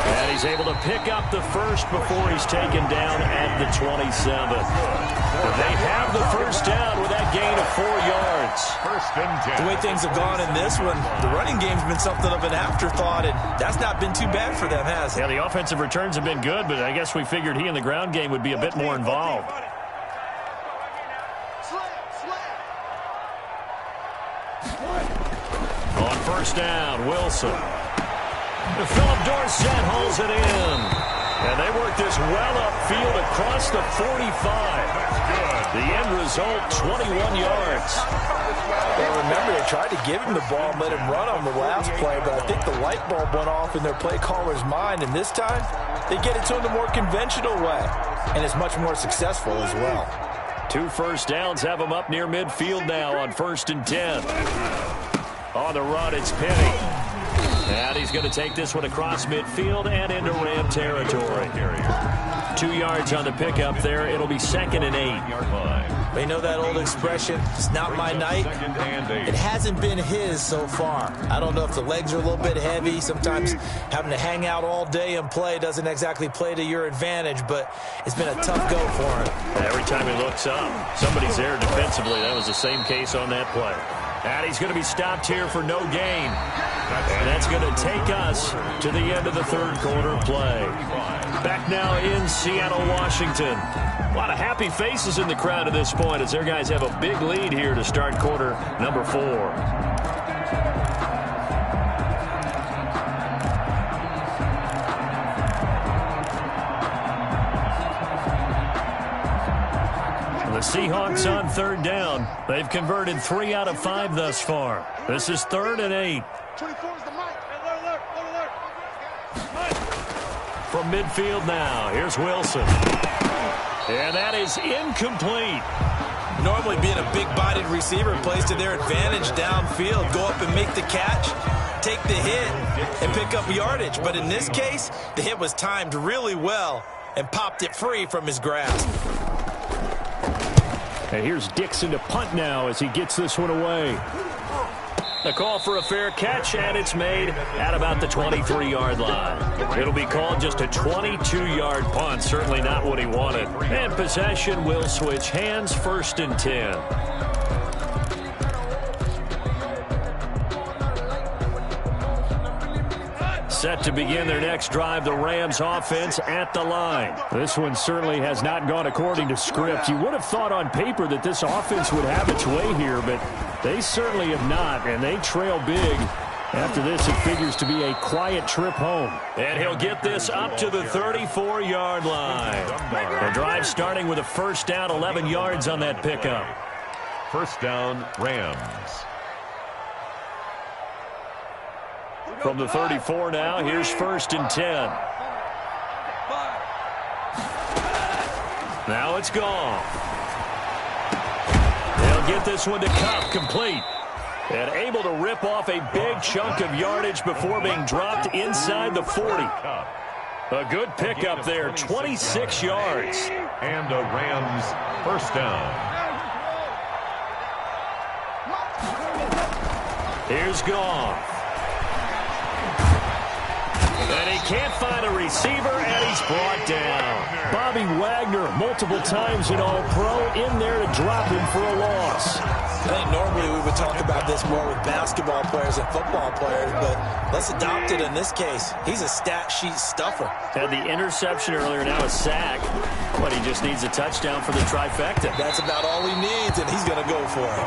And he's able to pick up the first before he's taken down at the 27. They have the first down with that gain of 4 yards. 1st and 10. The way things have gone in this one, the running game's been something of an afterthought, and that's not been too bad for them, has it? Yeah, the offensive returns have been good, but I guess we figured he in the ground game would be a bit more involved. On 1st down, Wilson. Philip Dorsett holds it in. And they work this well upfield across the 45. The end result, 21 yards. Well, remember, they tried to give him the ball and let him run on the last play, but I think the light bulb went off in their play caller's mind, and this time they get it to him the more conventional way, and it's much more successful as well. 2 first downs have them up near midfield now on 1st and 10. On the run, it's Penny. And he's going to take this one across midfield and into Ram territory. 2 yards on the pickup there. It'll be 2nd and 8. You know that old expression, it's not my night? It hasn't been his so far. I don't know if the legs are a little bit heavy. Sometimes having to hang out all day and play doesn't exactly play to your advantage, but it's been a tough go for him. Every time he looks up, somebody's there defensively. That was the same case on that play. And he's going to be stopped here for no gain. And that's going to take us to the end of the 3rd quarter play. Back now in Seattle, Washington. A lot of happy faces in the crowd at this point as their guys have a big lead here to start quarter number 4. The Seahawks on 3rd down. They've converted 3 out of 5 thus far. This is 3rd and 8. 24 is the mic. Alert. From midfield now, here's Wilson. And that is incomplete. Normally being a big-bodied receiver plays to their advantage downfield. Go up and make the catch, take the hit, and pick up yardage. But in this case, the hit was timed really well and popped it free from his grasp. And here's Dixon to punt now as he gets this one away. The call for a fair catch, and it's made at about the 23-yard line. It'll be called just a 22-yard punt, certainly not what he wanted. And possession will switch hands, 1st and 10. Set to begin their next drive, the Rams offense at the line. This one certainly has not gone according to script. You would have thought on paper that this offense would have its way here, but they certainly have not, and they trail big. After this, it figures to be a quiet trip home. And he'll get this up to the 34-yard line. The drive starting with a 1st down, 11 yards on that pickup. 1st down, Rams. From the 34 now, here's 1st and 10. Now it's gone. They'll get this one to Cup, complete. And able to rip off a big chunk of yardage before being dropped inside the 40. A good pickup there, 26 yards. And a Rams 1st down. Here's Goff. And he can't find a receiver, and he's brought down. Bobby Wagner, multiple times an All-Pro, in there to drop him for a loss. I think normally we would talk about this more with basketball players and football players, but let's adopt it in this case. He's a stat sheet stuffer. Had the interception earlier, now a sack. But he just needs a touchdown for the trifecta. That's about all he needs, and he's going to go for it.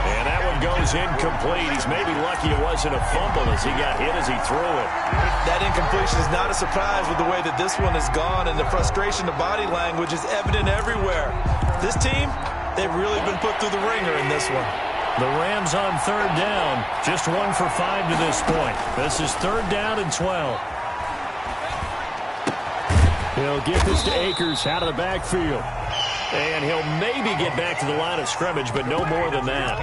And that one goes incomplete. He's maybe lucky it wasn't a fumble as he got hit as he threw it. That incompletion is not a surprise with the way that this one has gone, and the frustration, the body language is evident everywhere. This team, they've really been put through the ringer in this one. The Rams on 3rd down. Just 1 for 5 to this point. This is 3rd down and 12. He'll get this to Akers out of the backfield. And he'll maybe get back to the line of scrimmage, but no more than that.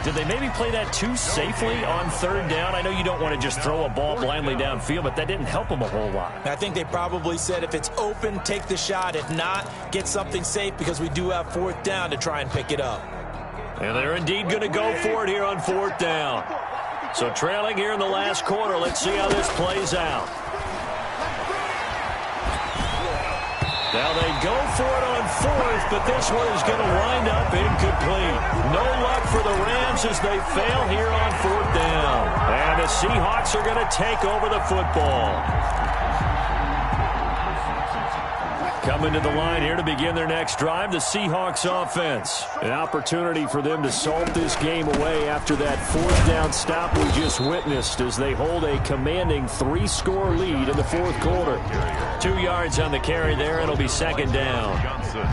Did they maybe play that too safely on 3rd down? I know you don't want to just throw a ball blindly downfield, but that didn't help them a whole lot. I think they probably said if it's open, take the shot. If not, get something safe because we do have 4th down to try and pick it up. And they're indeed going to go for it here on 4th down. So trailing here in the last quarter, let's see how this plays out. Now they go for it on 4th, but this one is going to wind up incomplete. No luck for the Rams as they fail here on 4th down. And the Seahawks are going to take over the football. Coming to the line here to begin their next drive, the Seahawks offense. An opportunity for them to salt this game away after that 4th down stop we just witnessed as they hold a commanding 3-score lead in the 4th quarter. 2 yards on the carry there. It'll be 2nd down.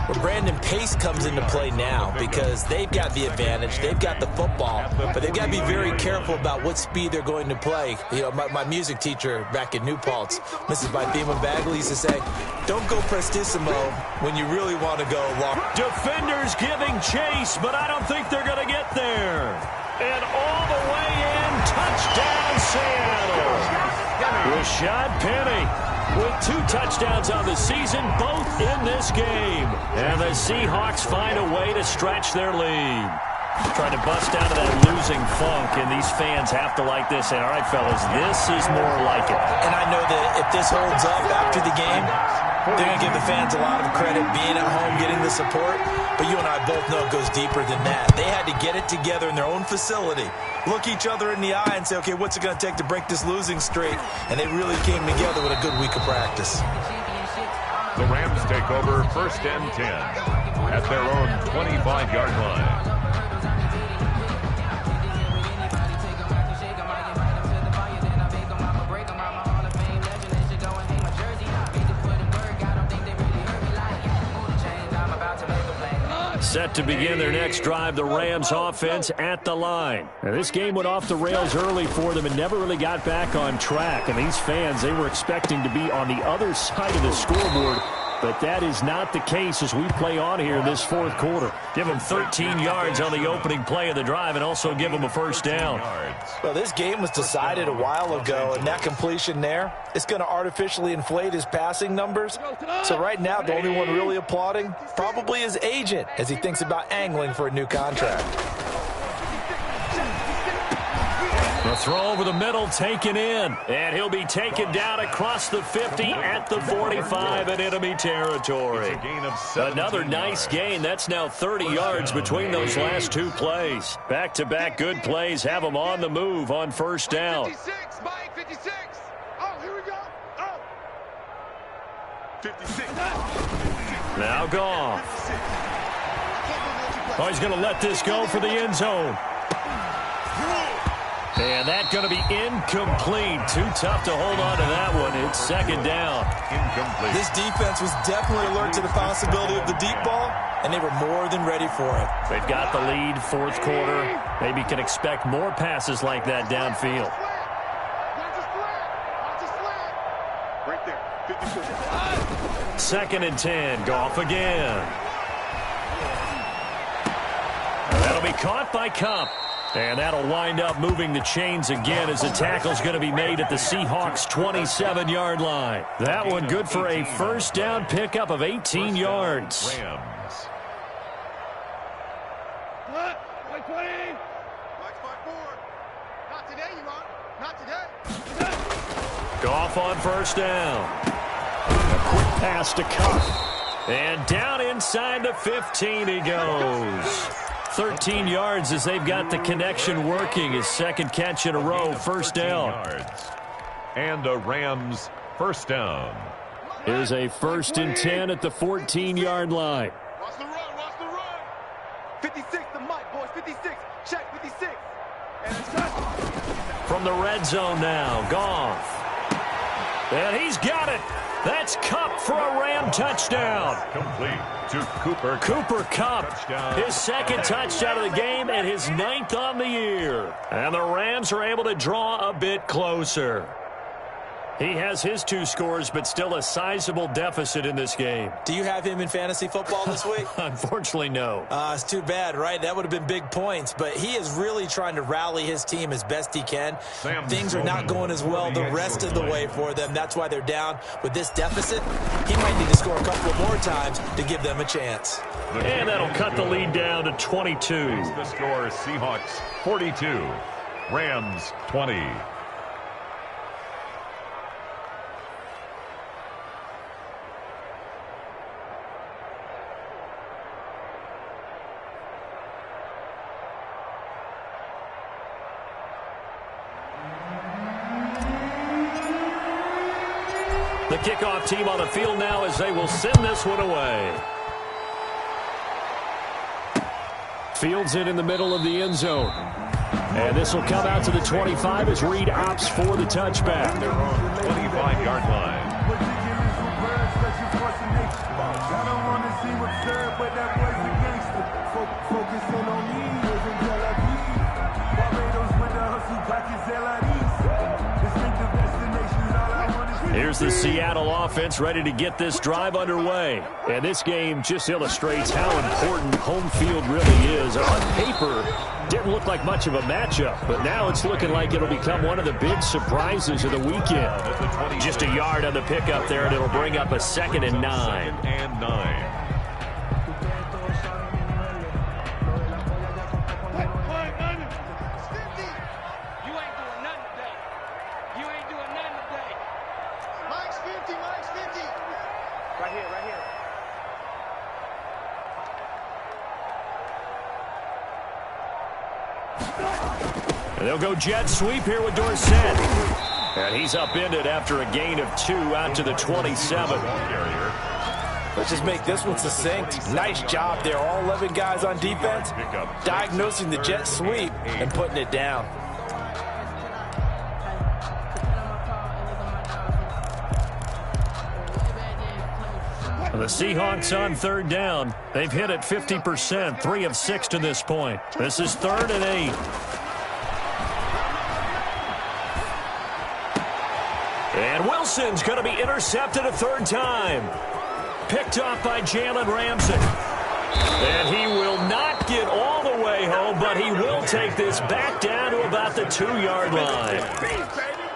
Well, Brandon, pace comes into play now because they've got the advantage. They've got the football, but they've got to be very careful about what speed they're going to play. You know, my music teacher back in New Paltz, Mrs. Bythema Bagley, used to say, don't go prestigious fortissimo when you really want to go long. Defenders giving chase, but I don't think they're going to get there. And all the way in, touchdown Seattle. Rashad Penny with 2 touchdowns on the season, both in this game. And the Seahawks find a way to stretch their lead. Trying to bust out of that losing funk, and these fans have to like this. And, all right, fellas, this is more like it. And I know that if this holds up after the game, they're going to give the fans a lot of credit being at home, getting the support. But you and I both know it goes deeper than that. They had to get it together in their own facility, look each other in the eye and say, okay, what's it going to take to break this losing streak? And they really came together with a good week of practice. The Rams take over 1st and 10 at their own 25-yard line. Set to begin their next drive, the Rams offense at the line. Now, this game went off the rails early for them and never really got back on track. And these fans, they were expecting to be on the other side of the scoreboard. But that is not the case as we play on here in this 4th quarter. Give them 13 yards on the opening play of the drive and also give them a 1st down. Well, this game was decided a while ago, and that completion there, it's going to artificially inflate his passing numbers. So right now, the only one really applauding probably his agent as he thinks about angling for a new contract. The throw over the middle taken in, and he'll be taken down across the 50 at the 45 in enemy territory. Another nice gain. That's now 30 yards between those last 2 plays. Back-to-back good plays have them on the move on 1st down. 56, Mike, 56. Oh, here we go. Oh. 56. Now Goff. Oh, he's going to let this go for the end zone. And that's going to be incomplete. Too tough to hold on to that one. It's 2nd down. Incomplete. This defense was definitely alert to the possibility of the deep ball, and they were more than ready for it. They've got the lead, 4th quarter. Maybe can expect more passes like that downfield. Right there. 56. 2nd and 10. Goff again. That'll be caught by Kupp. And that'll wind up moving the chains again as the tackle's going to be made at the Seahawks' 27-yard line. That one good for a 1st down pickup of 18 yards. Rams. White 20. White spot 4. Not today, you are. Not today. Goff on 1st down. A quick pass to Kupp. And down inside the 15 he goes. 13 yards as they've got the connection working. His 2nd catch in a row, 1st down. Yards. And a Rams 1st down. Here's a 1st and 10 at the 14-yard line. Watch the run, watch the run. 56, the mic, boys, 56. Check, 56. And it's touch. From the red zone now, Goff. And he's got it. That's Kupp for a Ram touchdown. Complete to Cooper. Cooper Kupp, Touchdown. his 2nd touchdown of the game and his 9th on the year. And the Rams are able to draw a bit closer. He has his 2 scores, but still a sizable deficit in this game. Do you have him in fantasy football this week? Unfortunately, no. It's too bad, right? That would have been big points, but he is really trying to rally his team as best he can. Things are not going as well the rest of the way for them. That's why they're down with this deficit. He might need to score a couple of more times to give them a chance. And that'll cut the lead down to 22. The score, Seahawks 42, Rams 20. The kickoff team on the field now as they will send this one away. Fields it in the middle of the end zone. And this will come out to the 25 as Reed opts for the touchback. Their own 25-yard line. here's the Seattle offense ready to get this drive underway. And this game just illustrates how important home field really is. On paper, didn't look like much of a matchup, but now it's looking like it'll become one of the big surprises of the weekend. Just a yard on the pickup there, and it'll bring up a 2nd and 9. And they'll go jet sweep here with Dorsett. And he's upended after a gain of 2 out to the 27. Let's just make this one succinct. Nice job there. All 11 guys on defense diagnosing the jet sweep and putting it down. The Seahawks on 3rd down. They've hit it 50%, 3 of 6 to this point. This is 3rd and 8. And Wilson's going to be intercepted a 3rd time. Picked off by Jalen Ramsey. And he will not get all the way home, but he will take this back down to about the 2-yard line.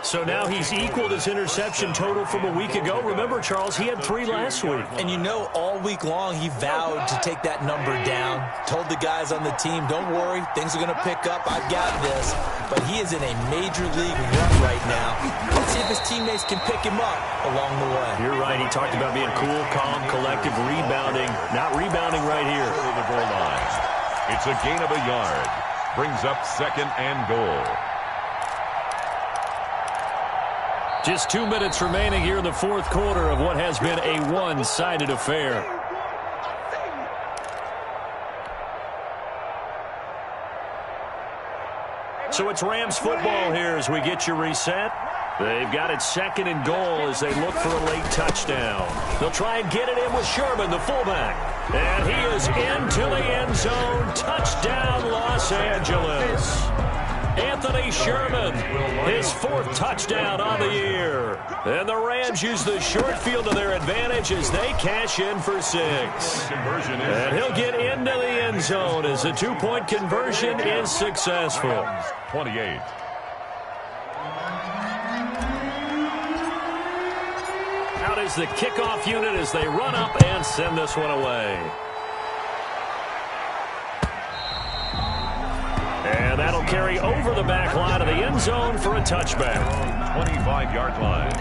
So now he's equaled his interception total from a week ago. Remember, Charles, he had 3 last week. And you know, all week long he vowed to take that number down. Told the guys on the team, don't worry, things are going to pick up. I've got this. But he is in a major league run right now. Let's see if his teammates can pick him up along the way. You're right. He talked about being cool, calm, collective, rebounding. Not rebounding right here. To the goal line. It's a gain of a yard. Brings up 2nd and goal. Just 2 minutes remaining here in the 4th quarter of what has been a one-sided affair. So it's Rams football here as we get you reset. They've got it 2nd and goal as they look for a late touchdown. They'll try and get it in with Sherman, the fullback. And he is into the end zone. Touchdown, Los Angeles. Anthony Sherman, his 4th touchdown on the year. And the Rams use the short field to their advantage as they cash in for 6. And he'll get into the end zone as the 2-point conversion is successful. 28. Out is the kickoff unit as they run up and send this one away. And that'll carry over the back line of the end zone for a touchback. 25-yard line.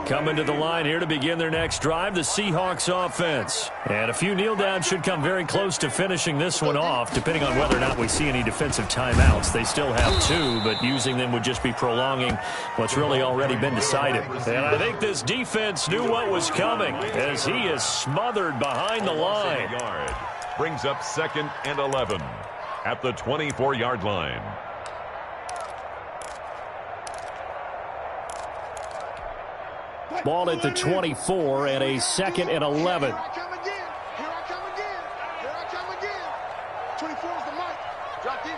Coming to the line here to begin their next drive, the Seahawks offense. And a few kneel downs should come very close to finishing this one off, depending on whether or not we see any defensive timeouts. They still have 2, but using them would just be prolonging what's really already been decided. And I think this defense knew what was coming as he is smothered behind the line. Brings up 2nd and 11 at the 24-yard line. Ball at the 24 and a 2nd and 11. Here I come again. Here I come again. 24 is the mic. Drop deep.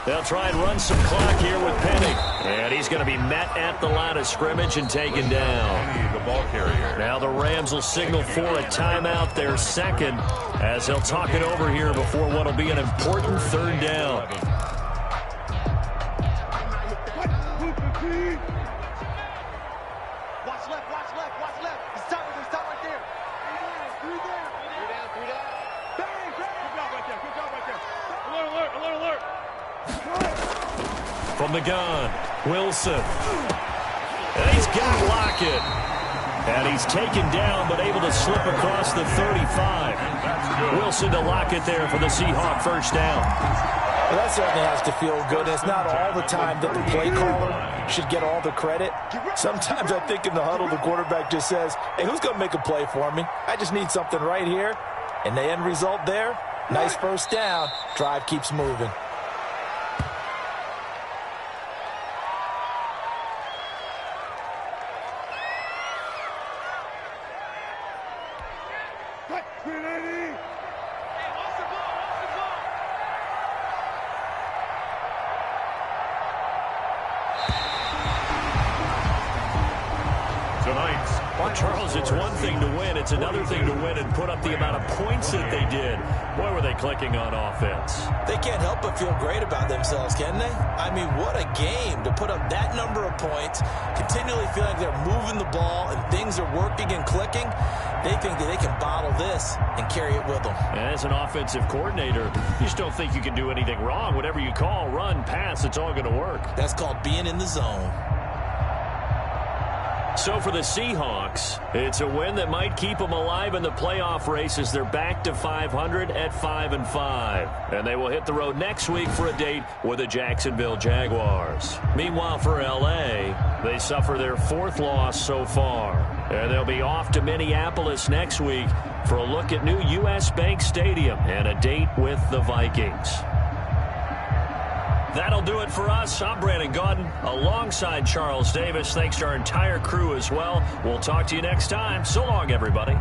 They'll try and run some clock here with Penny. And he's going to be met at the line of scrimmage and taken down. The ball carrier. Now the Rams will signal for a timeout, their 2nd, as they'll talk it over here before what will be an important 3rd down. Watch left, watch left, watch left. It's top right there. 3 down. Bang, bang. Good job right there. Alert. From the gun, Wilson. And he's got Lockett. And he's taken down, but able to slip across the 35. Wilson to Lockett there for the Seahawk 1st down. Well, that certainly has to feel good. It's not all the time that the play caller should get all the credit. Sometimes I think in the huddle, the quarterback just says, hey, who's going to make a play for me? I just need something right here. And the end result there, nice 1st down. Drive keeps moving. tonight's final Charles, it's one thing to win. It's another thing to win and put up the amount of points that they did. Boy, were they clicking on offense. They can't help but feel great about themselves, can they? I mean, what a game to put up that number of points, continually feeling like they're moving the ball and things are working and clicking. They think that they can bottle this and carry it with them. And as an offensive coordinator, you just don't think you can do anything wrong. Whatever you call, run, pass, it's all going to work. That's called being in the zone. So for the Seahawks, it's a win that might keep them alive in the playoff race as they're back to 500 at 5-5. And they will hit the road next week for a date with the Jacksonville Jaguars. Meanwhile, for L.A., they suffer their 4th loss so far. And they'll be off to Minneapolis next week for a look at new U.S. Bank Stadium and a date with the Vikings. That'll do it for us. I'm Brandon Gaudin alongside Charles Davis. Thanks to our entire crew as well. We'll talk to you next time. So long, everybody.